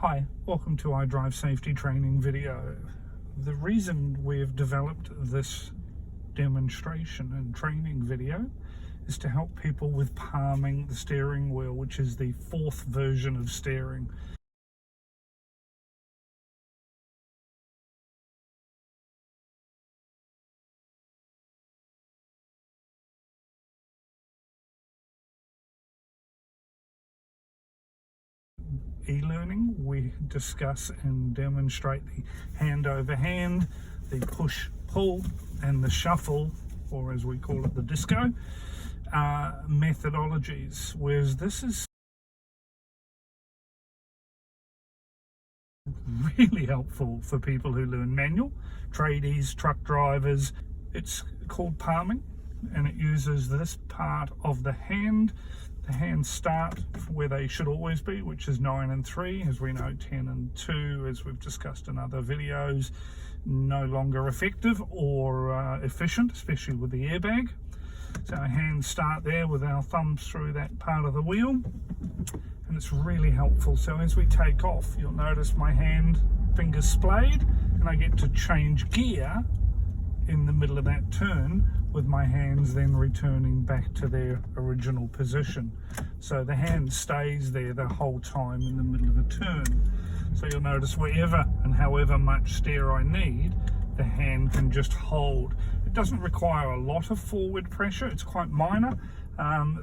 Hi, welcome to Idrivesafety training video. The reason we've developed this demonstration and training video is to help people with palming the steering wheel, which is the fourth version of steering. E-learning, we discuss and demonstrate the hand over hand, the push pull and the shuffle, or as we call it, the disco methodologies, whereas this is really helpful for people who learn manual, tradies, truck drivers. It's called palming, and it uses this part of the hand. The hands start where they should always be, which is 9 and 3, as we know 10 and 2, as we've discussed in other videos, no longer effective or efficient, especially with the airbag. So our hands start there with our thumbs through that part of the wheel, and it's really helpful. So as we take off, you'll notice my hand fingers splayed, and I get to change gear in the middle of that turn, with my hands then returning back to their original position. So the hand stays there the whole time in the middle of a turn. So you'll notice wherever and however much steer I need, the hand can just hold. It doesn't require a lot of forward pressure, it's quite minor.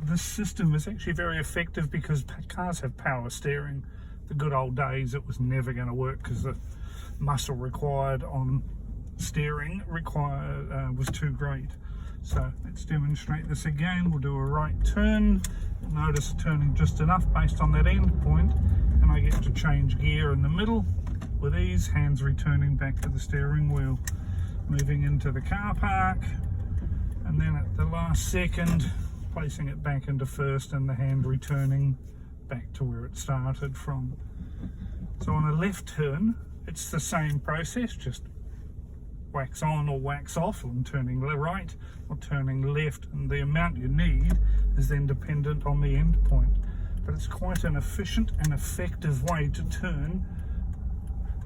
This system is actually very effective because cars have power steering. The good old days, it was never going to work because the muscle required on steering was too great. So let's demonstrate this again. We'll do a right turn. Notice turning just enough based on that end point, and I get to change gear in the middle with ease, hands returning back to the steering wheel. Moving into the car park, and then at the last second placing it back into first and the hand returning back to where it started from. So on a left turn, it's the same process, just wax on or wax off, and turning right or turning left, and the amount you need is then dependent on the end point. But it's quite an efficient and effective way to turn.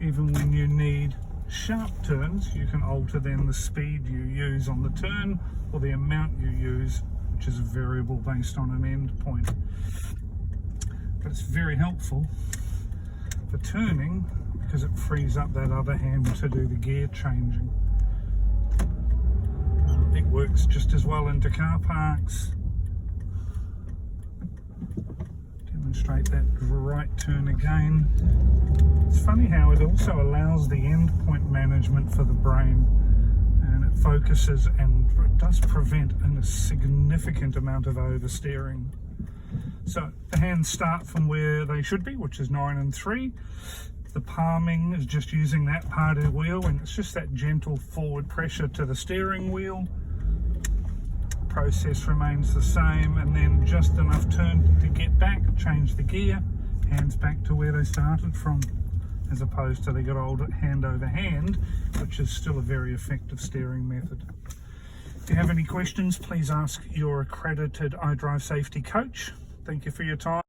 Even when you need sharp turns, you can alter then the speed you use on the turn or the amount you use, which is a variable based on an end point. But it's very helpful for turning because it frees up that other hand to do the gear changing. It works just as well into car parks. Demonstrate that right turn again. It's funny how it also allows the end point management for the brain, and it focuses and it does prevent a significant amount of oversteering. So the hands start from where they should be, which is 9 and 3. The palming is just using that part of the wheel, and it's just that gentle forward pressure to the steering wheel. Process remains the same, and then just enough turn to get back, change the gear, hands back to where they started from, as opposed to the good old hand over hand, which is still a very effective steering method. If you have any questions, please ask your accredited Idrivesafety coach. Thank you for your time.